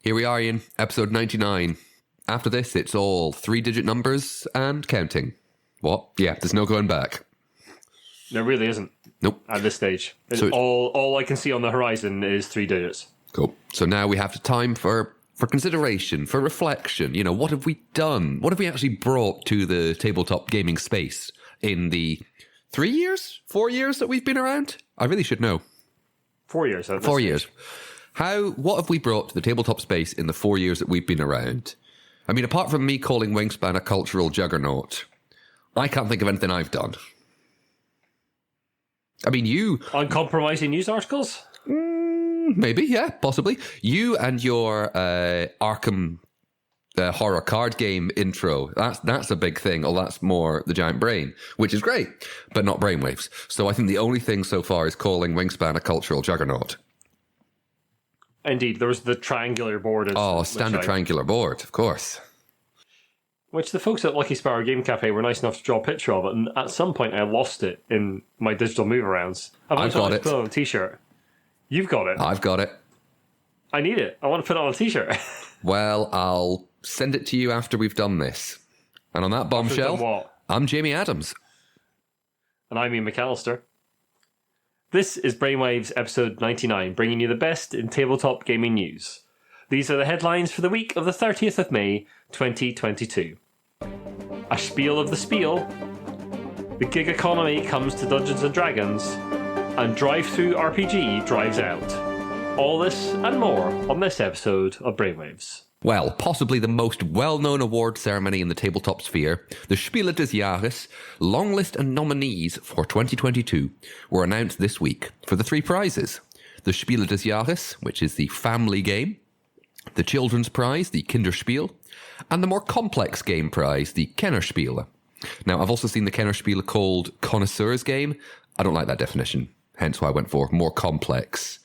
Here we are, Ian, episode 99. After this, it's all 3-digit numbers and counting. What? Yeah, there's no going back. There really isn't. Nope. At this stage. So all I can see on the horizon is 3 digits. Cool. So now we have the time for consideration, for reflection. You know, what have we done? What have we actually brought to the tabletop gaming space in the 4 years that we've been around? I really should know. 4 years. 4 years. What have we brought to the tabletop space in the 4 years that we've been around? I mean, apart from me calling Wingspan a cultural juggernaut, I can't think of anything I've done. I mean, you... Uncompromising news articles? Maybe, yeah, possibly. You and your Arkham horror card game intro, that's a big thing. Oh, that's more the giant brain, which is great, but not Brainwaves. So I think the only thing so far is calling Wingspan a cultural juggernaut. Indeed, there was the triangular board. Standard triangular board, of course. Which the folks at Lucky Sparrow Game Cafe were nice enough to draw a picture of it, and at some point I lost it in my digital move-arounds. I've got it. Put it on a t-shirt. You've got it. I've got it. I need it. I want to put it on a t-shirt. Well, I'll send it to you after we've done this. And on that bombshell, I'm Jamie Adams. And I'm Ian McAllister. This is Brainwaves episode 99, bringing you the best in tabletop gaming news. These are the headlines for the week of the 30th of May, 2022. A Spiel of the Spiel, the gig economy comes to Dungeons & Dragons, and Drivethru RPG drives out. All this and more on this episode of Brainwaves. Well, possibly the most well-known award ceremony in the tabletop sphere, the Spiel des Jahres, long list and nominees for 2022 were announced this week for the 3 prizes. The Spiel des Jahres, which is the family game, the children's prize, the Kinderspiel, and the more complex game prize, the Kennerspiel. Now, I've also seen the Kennerspiel called Connoisseur's Game. I don't like that definition, hence why I went for more complex.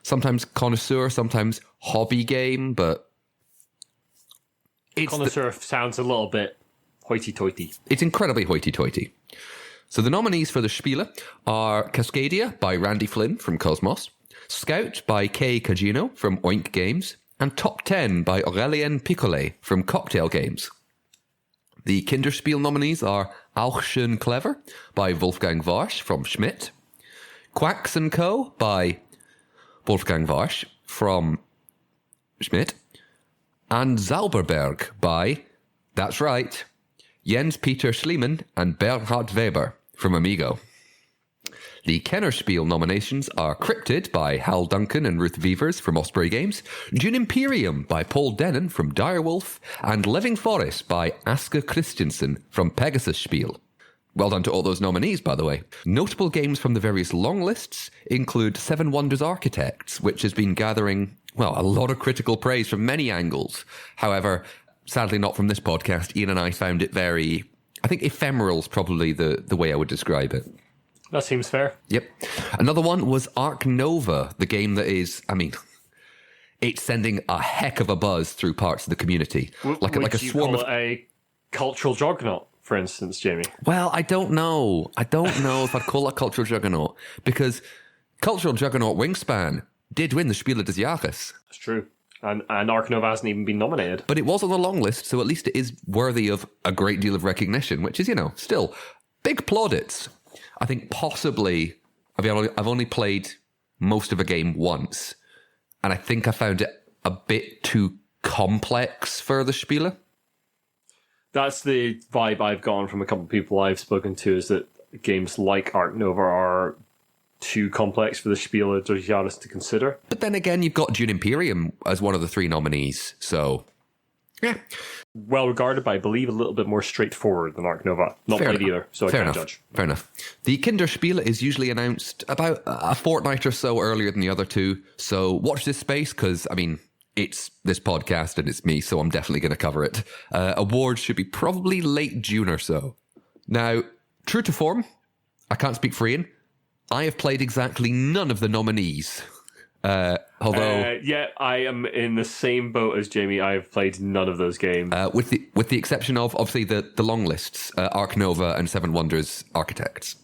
Sometimes connoisseur, sometimes hobby game, but... Connoisseur sounds a little bit hoity-toity. It's incredibly hoity-toity. So the nominees for the Spiele are Cascadia by Randy Flynn from Cosmos, Scout by Kay Cagino from Oink Games, and Top 10 by Aurélien Picolet from Cocktail Games. The Kinderspiel nominees are Auch schön clever by Wolfgang Warsch from Schmidt, Quacks & Co. by Wolfgang Warsch from Schmidt, and Zauberberg by, that's right, Jens Peter Schliemann and Bernhard Weber from Amigo. The Kennerspiel nominations are Cryptid by Hal Duncan and Ruth Beavers from Osprey Games, Dune Imperium by Paul Denon from Direwolf, and Living Forest by Aske Christensen from Pegasus Spiel. Well done to all those nominees, by the way. Notable games from the various long lists include Seven Wonders Architects, which has been gathering, well, a lot of critical praise from many angles. However, sadly not from this podcast, Ian and I found it very, I think ephemeral's probably the way I would describe it. That seems fair. Yep. Another one was Ark Nova, the game that is, I mean, it's sending a heck of a buzz through parts of the community. Like a swarm of... a cultural juggernaut, for instance, Jamie? Well, I don't know. I don't know if I'd call it cultural juggernaut, because cultural juggernaut Wingspan did win the Spiel des Jahres. That's true. And Ark Nova hasn't even been nominated. But it was on the long list, so at least it is worthy of a great deal of recognition, which is, you know, still big plaudits. I think possibly, I've only played most of a game once, and I think I found it a bit too complex for the Spiele. That's the vibe I've gotten from a couple of people I've spoken to, is that games like Ark Nova are too complex for the Spiel des Jahres to consider. But then again, you've got Dune Imperium as one of the 3 nominees, so... yeah. Well regarded, but I believe a little bit more straightforward than Ark Nova. Not played either, so I can't judge. Fair enough. The Kinderspiel is usually announced about a fortnight or so earlier than the other 2, so watch this space, because, I mean, it's this podcast and it's me, so I'm definitely going to cover it. Awards should be probably late June or so. Now, true to form, I can't speak for Ian, I have played exactly none of the nominees. Although, yeah, I am in the same boat as Jamie. I've played none of those games, with the exception of obviously the long lists, Ark Nova and Seven Wonders Architects.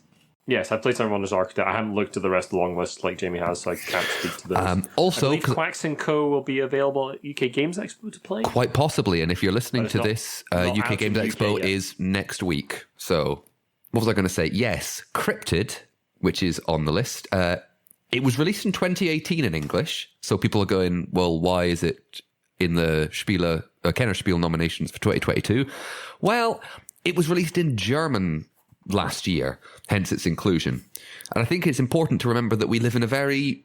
Yes, I played some Wonders Architect. I haven't looked at the rest of the long list like Jamie has, so I can't speak to those. Also, I believe Quacks & Co. will be available at UK Games Expo to play. quite possibly, and if you're listening to not- this, not UK out Games of Expo UK yet. is next week. So, what was I going to say? Yes, Cryptid, which is on the list. It was released in 2018 in English, so people are going, well, why is it in the Kenner Spiel nominations for 2022? Well, it was released in German last year, hence its inclusion. And I think it's important to remember that we live in a very,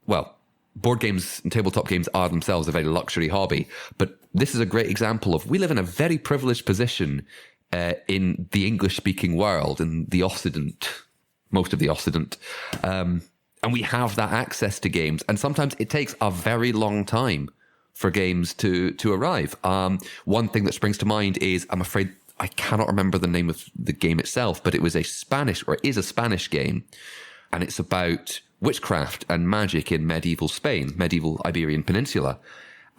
well, board games and tabletop games are themselves a very luxury hobby, but this is a great example of we live in a very privileged position in the English-speaking world, in the Occident, most of the Occident. And we have that access to games. And sometimes it takes a very long time for games to arrive. One thing that springs to mind is, I'm afraid I cannot remember the name of the game itself, but it was a Spanish game. And it's about witchcraft and magic in medieval Spain, medieval Iberian Peninsula.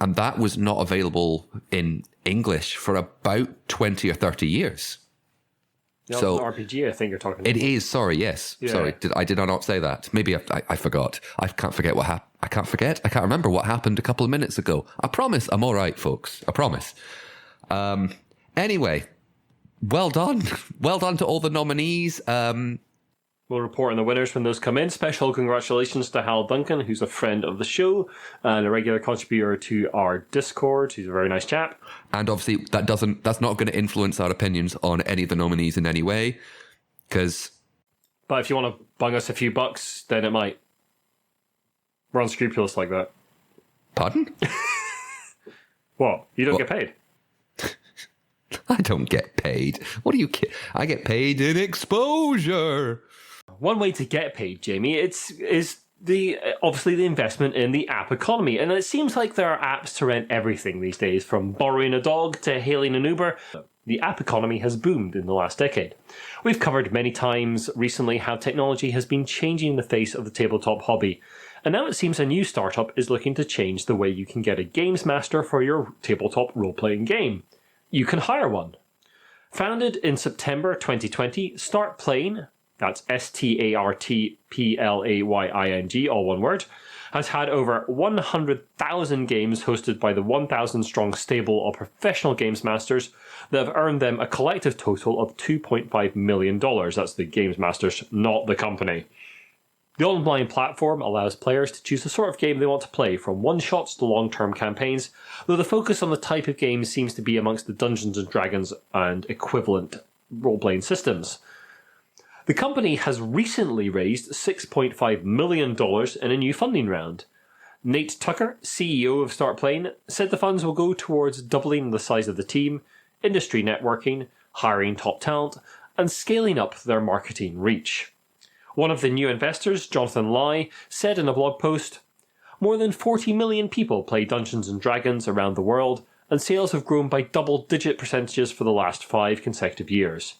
And that was not available in English for about 20 or 30 years. So RPG, I think you're talking about. It is. Sorry. Yes. Yeah. Sorry. Did I not say that? Maybe I forgot. I can't forget what happened. I can't remember what happened a couple of minutes ago. I promise I'm all right, folks. I promise. Anyway, well done. Well done to all the nominees. We'll report on the winners when those come in. Special congratulations to Hal Duncan, who's a friend of the show and a regular contributor to our Discord. He's a very nice chap. And obviously, that's not going to influence our opinions on any of the nominees in any way, because. But if you want to bung us a few bucks, then it might. We're unscrupulous like that. Pardon? What? You don't get paid? I don't get paid. What do you? I get paid in exposure. One way to get paid, Jamie, is obviously the investment in the app economy. And it seems like there are apps to rent everything these days, from borrowing a dog to hailing an Uber. The app economy has boomed in the last decade. We've covered many times recently how technology has been changing the face of the tabletop hobby. And now it seems a new startup is looking to change the way you can get a games master for your tabletop role-playing game. You can hire one. Founded in September 2020, Start Playing, that's StartPlaying, all one word, has had over 100,000 games hosted by the 1,000-strong stable of professional games masters that have earned them a collective total of $2.5 million. That's the games masters, not the company. The online platform allows players to choose the sort of game they want to play, from one-shots to long-term campaigns, though the focus on the type of game seems to be amongst the Dungeons & Dragons and equivalent role-playing systems. The company has recently raised $6.5 million in a new funding round. Nate Tucker, CEO of Start Playing, said the funds will go towards doubling the size of the team, industry networking, hiring top talent, and scaling up their marketing reach. One of the new investors, Jonathan Lai, said in a blog post, "More than 40 million people play Dungeons & Dragons around the world, and sales have grown by double-digit percentages for the last 5 consecutive years.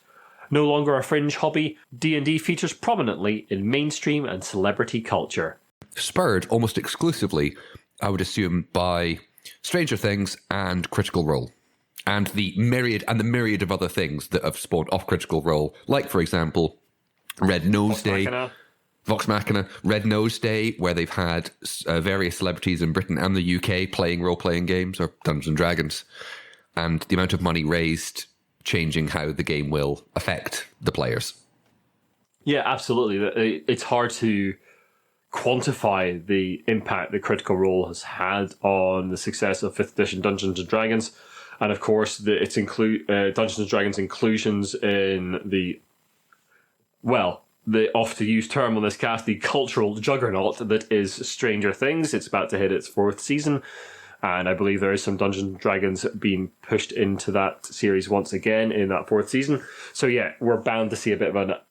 No longer a fringe hobby, D&D features prominently in mainstream and celebrity culture." Spurred almost exclusively, I would assume, by Stranger Things and Critical Role, and the myriad of other things that have spawned off Critical Role, like, for example, Red Nose Day, Vox Machina, Red Nose Day, where they've had various celebrities in Britain and the UK playing role-playing games or Dungeons and Dragons, and the amount of money raised changing how the game will affect the players. Yeah, absolutely. It's hard to quantify the impact that Critical Role has had on the success of 5th edition Dungeons & Dragons, and of course its Dungeons & Dragons inclusions in the oft-used term on this cast, the cultural juggernaut that is Stranger Things. It's about to hit its 4th season, and I believe there is some Dungeons & Dragons being pushed into that series once again in that 4th season. So yeah, we're bound to see a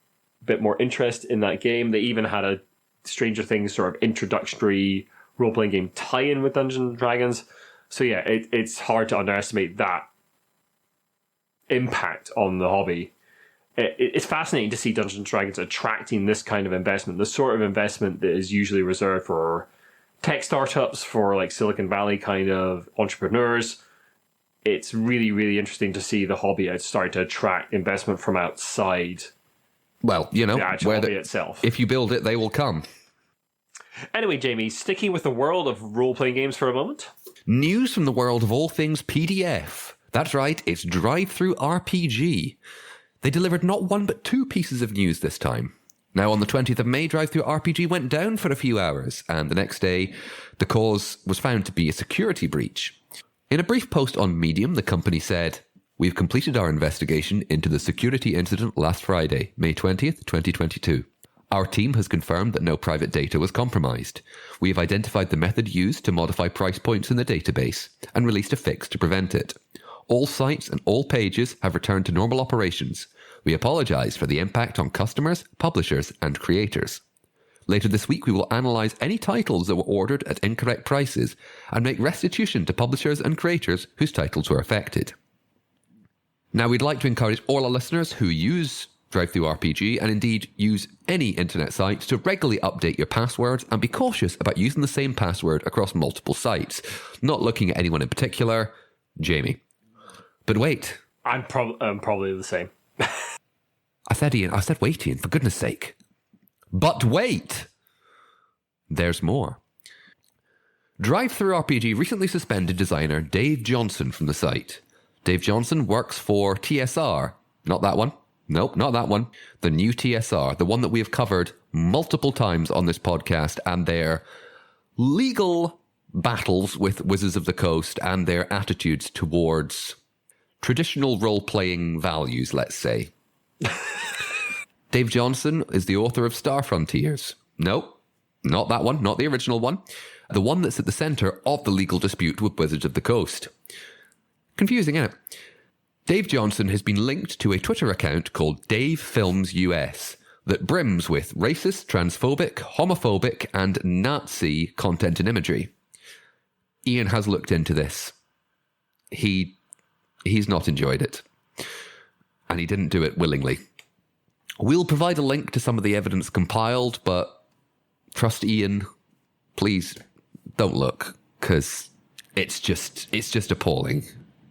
bit more interest in that game. They even had a Stranger Things sort of introductory role-playing game tie-in with Dungeons & Dragons. So yeah, it's hard to underestimate that impact on the hobby. It's fascinating to see Dungeons & Dragons attracting this kind of investment, the sort of investment that is usually reserved for tech startups, for like Silicon Valley kind of entrepreneurs. It's really, really interesting to see the hobby start to attract investment from outside Well, you know, the actual hobby itself. If you build it, they will come. Anyway, Jamie, sticking with the world of role-playing games for a moment. News from the world of all things PDF. That's right, it's Drivethru RPG. They delivered not one but two pieces of news this time. Now, on the 20th of May, Drivethru RPG went down for a few hours, and the next day, the cause was found to be a security breach. In a brief post on Medium, the company said, "We've completed our investigation into the security incident last Friday, May 20th, 2022. Our team has confirmed that no private data was compromised. We have identified the method used to modify price points in the database and released a fix to prevent it. All sites and all pages have returned to normal operations. We apologize for the impact on customers, publishers, and creators. Later this week, we will analyze any titles that were ordered at incorrect prices and make restitution to publishers and creators whose titles were affected." Now, we'd like to encourage all our listeners who use Drivethru RPG and indeed use any internet site to regularly update your passwords and be cautious about using the same password across multiple sites. Not looking at anyone in particular, Jamie. But wait. I'm probably the same. I said Ian. I said wait, Ian, for goodness sake. But wait! There's more. Drivethru RPG recently suspended designer Dave Johnson from the site. Dave Johnson works for TSR. Not that one. Nope, not that one. The new TSR, the one that we have covered multiple times on this podcast, and their legal battles with Wizards of the Coast and their attitudes towards traditional role-playing values, let's say. Dave Johnson is the author of Star Frontiers. Nope, not that one, not the original one. The one that's at the centre of the legal dispute with Wizards of the Coast. Confusing, isn't it? Dave Johnson has been linked to a Twitter account called Dave Films US that brims with racist, transphobic, homophobic, and Nazi content and imagery. Ian has looked into this. He's not enjoyed it. And he didn't do it willingly. We'll provide a link to some of the evidence compiled, but trust Ian, please don't look, because it's just appalling.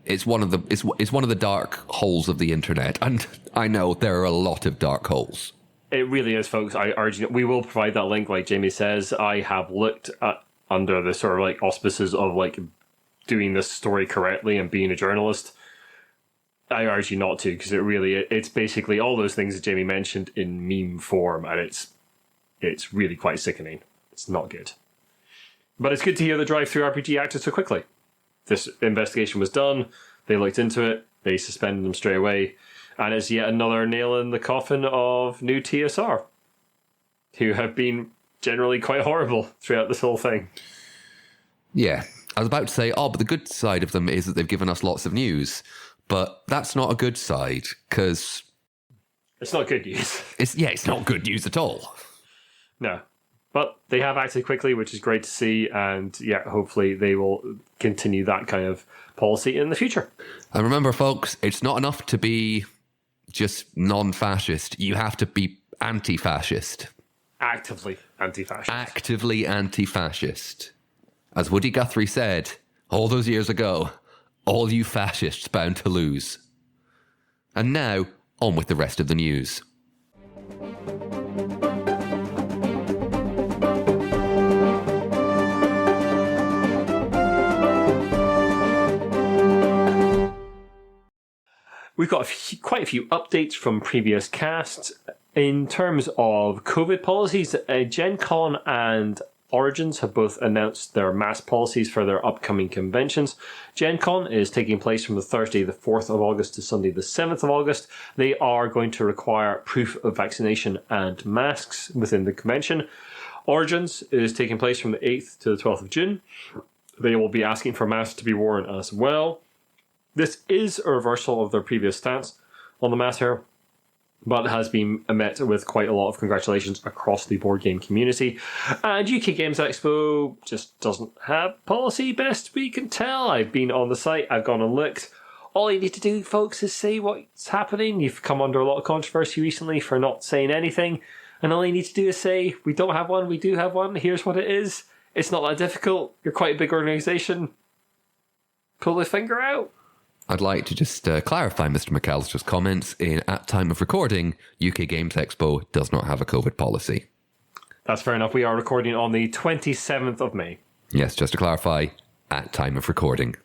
It's one of the dark holes of the internet, and I know there are a lot of dark holes. It really is, folks. I urge you. We will provide that link, like Jamie says. I have looked at under the sort of like auspices of like doing this story correctly and being a journalist. I urge you not to, because it's basically all those things that Jamie mentioned in meme form, and it's really quite sickening. It's not good. But it's good to hear the Drivethru RPG acted so quickly. This investigation was done, they looked into it, they suspended them straight away, and it's yet another nail in the coffin of new TSR, who have been generally quite horrible throughout this whole thing. Yeah, I was about to say, but the good side of them is that they've given us lots of news, but that's not a good side, because... It's not good news. It's not good news at all. No. But they have acted quickly, which is great to see, and hopefully they will continue that kind of policy in the future. And remember, folks, it's not enough to be just non-fascist. You have to be anti-fascist. Actively anti-fascist. Actively anti-fascist. As Woody Guthrie said all those years ago, all you fascists bound to lose. And now, on with the rest of the news. We've got quite a few updates from previous casts. In terms of COVID policies, Gen Con and Origins have both announced their mask policies for their upcoming conventions. Gen Con is taking place from the Thursday the 4th of August to Sunday the 7th of August. They are going to require proof of vaccination and masks within the convention. Origins is taking place from the 8th to the 12th of June. They will be asking for masks to be worn as well. This is a reversal of their previous stance on the matter, but has been met with quite a lot of congratulations across the board game community. And UK Games Expo just doesn't have policy, best we can tell. I've been on the site, I've gone and looked. All you need to do, folks, is say what's happening. You've come under a lot of controversy recently for not saying anything, and all you need to do is say, we don't have one, we do have one, here's what it is. It's not that difficult, you're quite a big organisation. Pull the finger out. I'd like to just clarify Mr. McAllister's comments. At time of recording, UK Games Expo does not have a COVID policy. That's fair enough. We are recording on the 27th of May. Yes, just to clarify, at time of recording.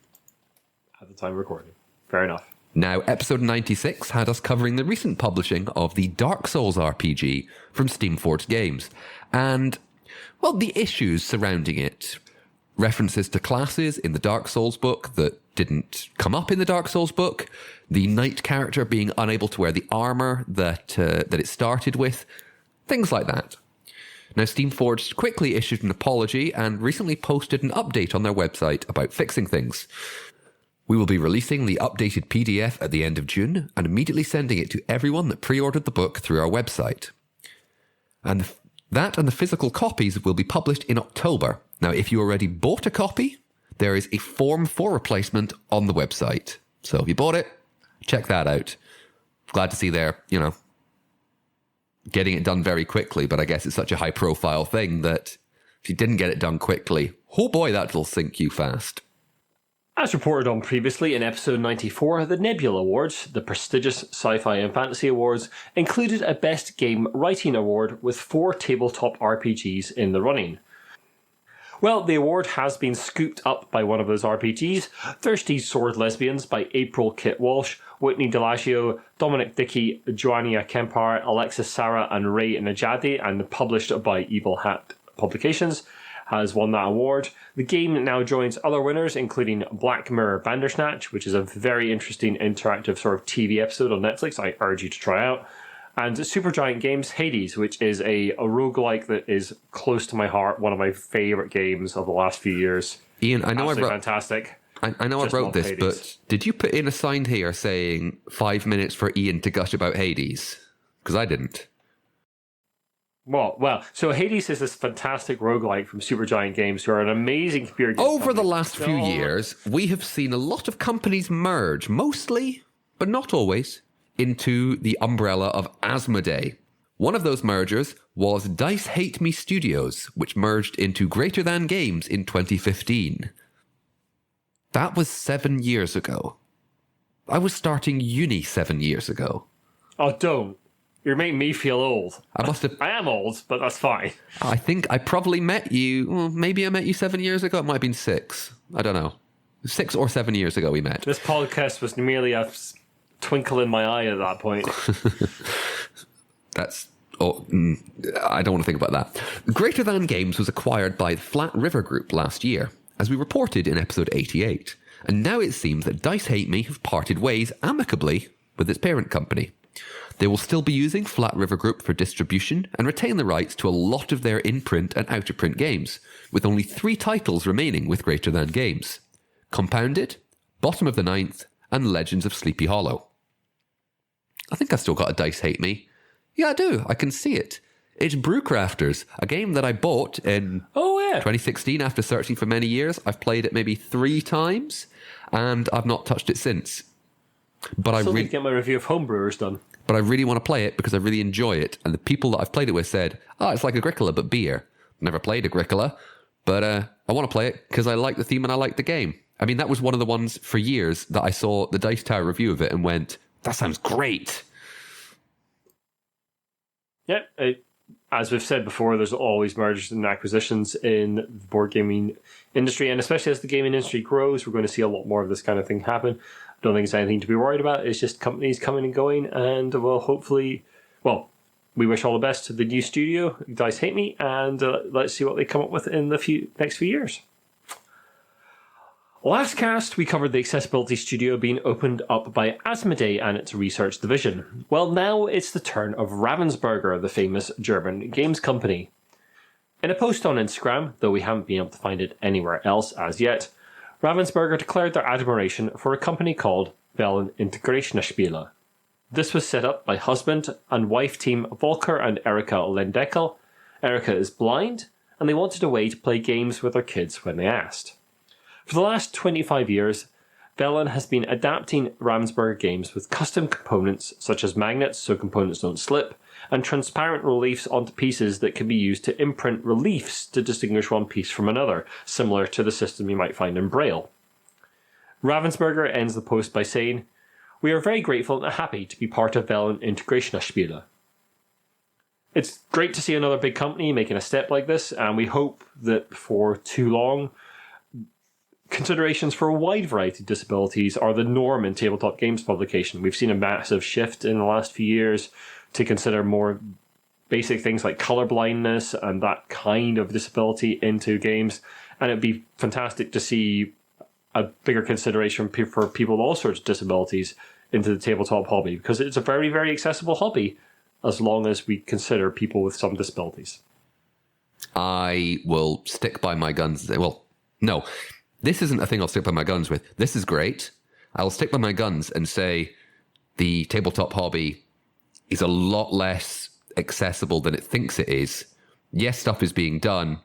At the time of recording. Fair enough. Now, episode 96 had us covering the recent publishing of the Dark Souls RPG from Steamforged Games. And, well, the issues surrounding it. References to classes in the Dark Souls book that didn't come up in the Dark Souls book. The knight character being unable to wear the armor that it started with. Things like that. Now, Steamforged quickly issued an apology and recently posted an update on their website about fixing things. We will be releasing the updated PDF at the end of June and immediately sending it to everyone that pre-ordered the book through our website. And that and the physical copies will be published in October. Now, if you already bought a copy, there is a form for replacement on the website. So if you bought it, check that out. Glad to see they're, getting it done very quickly, but I guess it's such a high-profile thing that if you didn't get it done quickly, oh boy, that'll sink you fast. As reported on previously in episode 94, the Nebula Awards, the prestigious sci-fi and fantasy awards, included a Best Game Writing award with 4 tabletop RPGs in the running. Well, the award has been scooped up by one of those RPGs, Thirsty Sword Lesbians by April Kit Walsh, Whitney Delagio, Dominic Dickey, Joania Kempar, Alexis Sarah and Ray Najadi, and published by Evil Hat Publications, has won that award. The game now joins other winners, including Black Mirror Bandersnatch, which is a very interesting interactive sort of TV episode on Netflix I urge you to try out, and Supergiant Games Hades, which is a roguelike that is close to my heart, one of my favourite games of the last few years. Ian, I know fantastic. I know I wrote this, Hades. But did you put in a sign here saying 5 minutes for Ian to gush about Hades? Because I didn't. Well, so Hades is this fantastic roguelike from Supergiant Games, who are an amazing computer game Over the last few years, we have seen a lot of companies merge, mostly, but not always, into the umbrella of Asmodee. One of those mergers was Dice Hate Me Studios, which merged into Greater Than Games in 2015. That was 7 years ago. I was starting uni 7 years ago. Oh, don't. You're making me feel old. I am old, but that's fine. I think I probably met you, maybe I met you 7 years ago. It might have been 6. I don't know. 6 or 7 years ago we met. This podcast was merely a twinkle in my eye at that point. I don't want to think about that. Greater Than Games was acquired by the Flat River Group last year, as we reported in episode 88. And now it seems that Dice Hate Me have parted ways amicably with its parent company. They will still be using Flat River Group for distribution and retain the rights to a lot of their in-print and out-of-print games, with only 3 titles remaining with Greater Than Games: Compounded, Bottom of the Ninth, and Legends of Sleepy Hollow. I think I've still got a Dice Hate Me. Yeah, I do. I can see it. It's Brewcrafters, a game that I bought in 2016 after searching for many years. I've played it maybe 3 times, and I've not touched it since. But I didn't get my review of Homebrewers done. But I really want to play it because I really enjoy it. And the people that I've played it with said, it's like Agricola, but beer. Never played Agricola, but I want to play it because I like the theme and I like the game. I mean, that was one of the ones for years that I saw the Dice Tower review of it and went, that sounds great. Yeah, as we've said before, there's always mergers and acquisitions in the board gaming industry, and especially as the gaming industry grows, we're going to see a lot more of this kind of thing happen. I don't think it's anything to be worried about. It's just companies coming and going, and we wish all the best to the new studio, Dice Hate Me, and let's see what they come up with in the next few years. Last cast, we covered the accessibility studio being opened up by Asmodee and its research division. Well, now it's the turn of Ravensburger, the famous German games company. In a post on Instagram, though we haven't been able to find it anywhere else as yet, Ravensburger declared their admiration for a company called Wellen Integrationsspiele. This was set up by husband and wife team Volker and Erika Lendeckel. Erika is blind, and they wanted a way to play games with their kids when they asked. For the last 25 years, Wellen has been adapting Ravensburger games with custom components such as magnets so components don't slip, and transparent reliefs onto pieces that can be used to imprint reliefs to distinguish one piece from another, similar to the system you might find in Braille. Ravensburger ends the post by saying, "We are very grateful and happy to be part of Wellen Integration Spiele." It's great to see another big company making a step like this, and we hope that before too long, considerations for a wide variety of disabilities are the norm in tabletop games publication. We've seen a massive shift in the last few years to consider more basic things like color blindness and that kind of disability into games, and it'd be fantastic to see a bigger consideration for people with all sorts of disabilities into the tabletop hobby, because it's a very, very accessible hobby as long as we consider people with some disabilities. I will stick by my guns and say, well, no, this isn't a thing I'll stick by my guns with. This is great. I'll stick by my guns and say the tabletop hobby is a lot less accessible than it thinks it is. Yes, stuff is being done,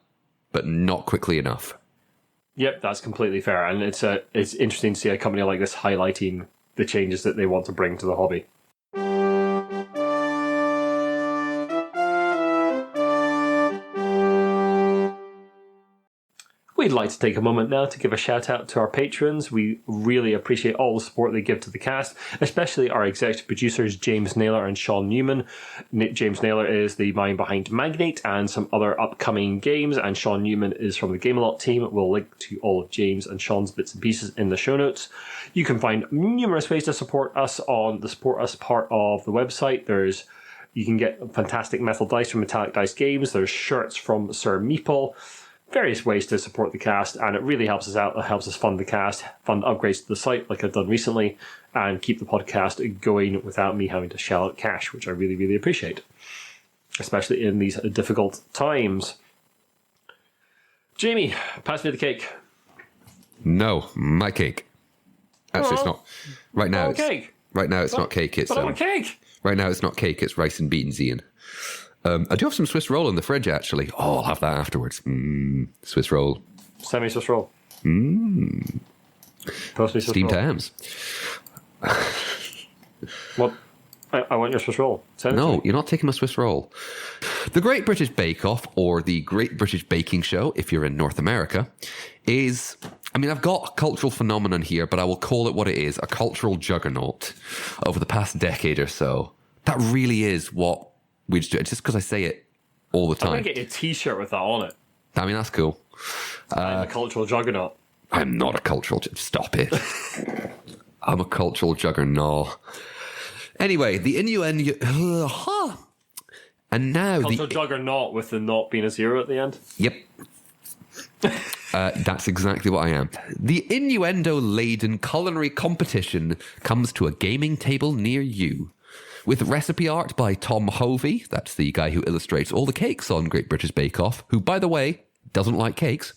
but not quickly enough. Yep, that's completely fair. And it's interesting to see a company like this highlighting the changes that they want to bring to the hobby. We'd like to take a moment now to give a shout out to our patrons. We really appreciate all the support they give to the cast, especially our executive producers, James Naylor and Shaun Newan. James Naylor is the mind behind Magnate and some other upcoming games, and Shaun Newan is from the Game-A-Lot team. We'll link to all of James and Shaun's bits and pieces in the show notes. You can find numerous ways to support us on the Support Us part of the website. You can get fantastic metal dice from Metallic Dice Games. There's shirts from Sir Meeple. Various ways to support the cast, and it really helps us out. It helps us fund the cast, fund upgrades to the site like I've done recently, and keep the podcast going without me having to shell out cash, which I really, really appreciate, especially in these difficult times. Jamie, pass me the cake. No, my cake. Actually, it's not. Right now, cake. Right now, it's not cake. It's cake. Right now, it's not cake. It's rice and beans, Ian. I do have some Swiss roll in the fridge, actually. Oh, I'll have that afterwards. Swiss roll. Send me Swiss roll. Post me Swiss Steamed roll. hams. What? I want your Swiss roll. No, you're not taking my Swiss roll. The Great British Bake Off, or the Great British Baking Show, if you're in North America, is... I mean, I've got a cultural phenomenon here, but I will call it what it is, a cultural juggernaut over the past decade or so. That really is what we just do. It's just because I say it all the time. I'm going to get you a t-shirt with that on it. I mean, that's cool. I'm a cultural juggernaut. I'm not a cultural... Stop it. I'm a cultural juggernaut. Anyway, the innuendo... And now cultural juggernaut with the not being a zero at the end? Yep. That's exactly what I am. The innuendo-laden culinary competition comes to a gaming table near you. With recipe art by Tom Hovey, that's the guy who illustrates all the cakes on Great British Bake Off, who, by the way, doesn't like cakes.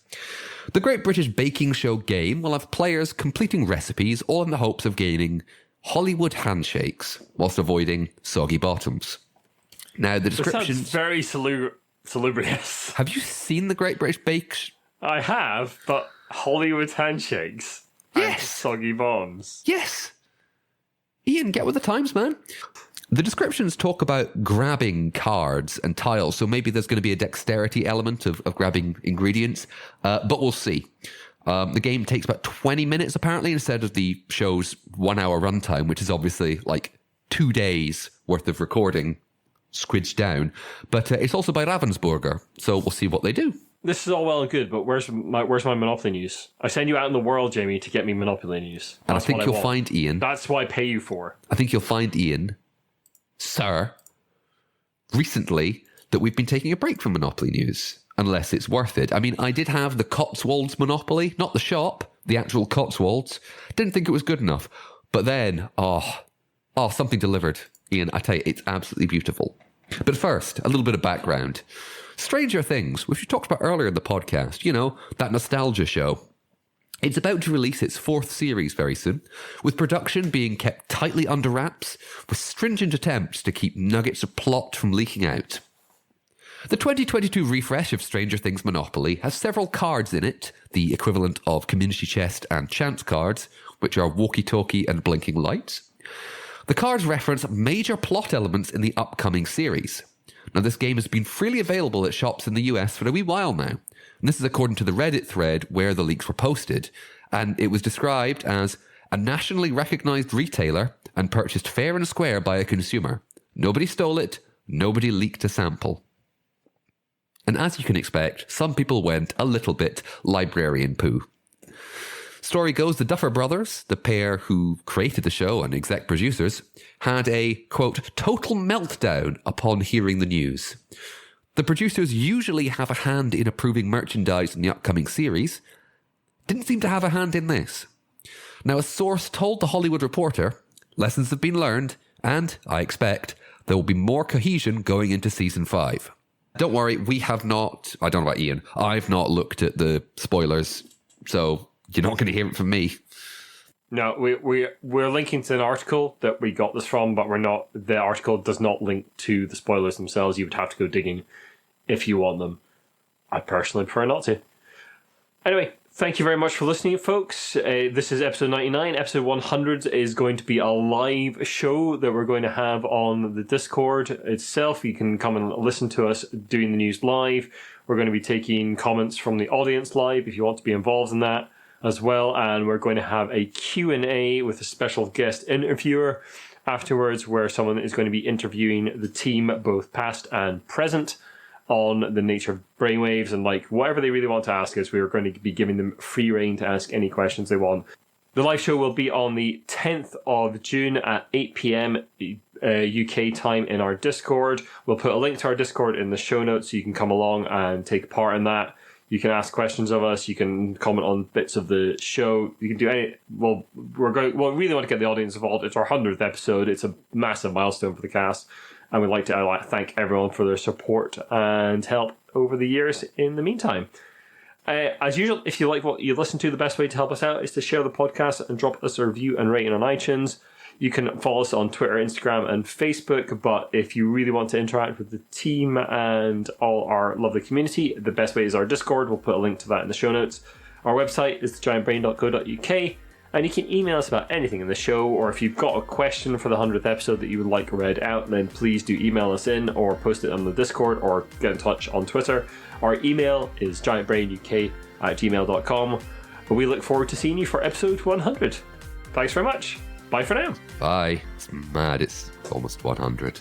The Great British Baking Show game will have players completing recipes, all in the hopes of gaining Hollywood handshakes, whilst avoiding soggy bottoms. Now, the description... sounds very salubrious. Have you seen the Great British Bake... I have, but Hollywood handshakes and Yes. soggy bombs. Yes! Ian, get with the times, man. The descriptions talk about grabbing cards and tiles, so maybe there's going to be a dexterity element of grabbing ingredients, but we'll see. The game takes about 20 minutes, apparently, instead of the show's 1 hour runtime, which is obviously like 2 days worth of recording squidged down. But it's also by Ravensburger, so we'll see what they do. This is all well and good, but where's my Monopoly news? I send you out in the world, Jamie, to get me Monopoly news. And I think you'll find, Ian... That's what I pay you for. I think you'll find, Ian, sir, recently, that we've been taking a break from Monopoly news, unless it's worth it. I mean, I did have the Cotswolds Monopoly, not the shop, the actual Cotswolds. Didn't think it was good enough. But then, something delivered. Ian, I tell you, it's absolutely beautiful. But first, a little bit of background. Stranger Things, which we talked about earlier in the podcast, you know, that nostalgia show. It's about to release its 4th series very soon, with production being kept tightly under wraps, with stringent attempts to keep nuggets of plot from leaking out. The 2022 refresh of Stranger Things Monopoly has several cards in it, the equivalent of Community Chest and Chance cards, which are walkie-talkie and blinking lights. The cards reference major plot elements in the upcoming series. Now, this game has been freely available at shops in the US for a wee while now. And this is according to the Reddit thread where the leaks were posted. And it was described as a nationally recognized retailer and purchased fair and square by a consumer. Nobody stole it. Nobody leaked a sample. And as you can expect, some people went a little bit librarian poo. Story goes the Duffer Brothers, the pair who created the show and exec producers, had a, quote, total meltdown upon hearing the news. The producers usually have a hand in approving merchandise in the upcoming series. Didn't seem to have a hand in this. Now, a source told The Hollywood Reporter, lessons have been learned, and, I expect, there will be more cohesion going into season 5. Don't worry, we have not, I don't know about Ian, I've not looked at the spoilers, so you're not going to hear it from me. No, we're linking to an article that we got this from, but the article does not link to the spoilers themselves. You would have to go digging if you want them. I personally prefer not to. Anyway, thank you very much for listening, folks. This is episode 99. Episode 100 is going to be a live show that we're going to have on the Discord itself. You can come and listen to us doing the news live. We're going to be taking comments from the audience live if you want to be involved in that as well. And we're going to have a Q&A with a special guest interviewer afterwards, where someone is going to be interviewing the team, both past and present, on the nature of Brainwaves and whatever they really want to ask us. We're going to be giving them free rein to ask any questions they want. The live show will be on the 10th of June at 8 p.m. UK time in our Discord. We'll put a link to our Discord in the show notes so you can come along and take part in that. You can ask questions of us. You can comment on bits of the show. You can do any. We really want to get the audience involved. It's our 100th episode. It's a massive milestone for the cast, and we'd like to thank everyone for their support and help over the years. In the meantime, as usual, if you like what you listen to, the best way to help us out is to share the podcast and drop us a review and rating on iTunes. You can follow us on Twitter, Instagram, and Facebook, but if you really want to interact with the team and all our lovely community, the best way is our Discord. We'll put a link to that in the show notes. Our website is thegiantbrain.co.uk, and you can email us about anything in the show, or if you've got a question for the 100th episode that you would like read out, then please do email us in or post it on the Discord or get in touch on Twitter. Our email is giantbrainuk@gmail.com. But we look forward to seeing you for episode 100. Thanks very much. Bye for now. Bye. It's mad. It's almost 100.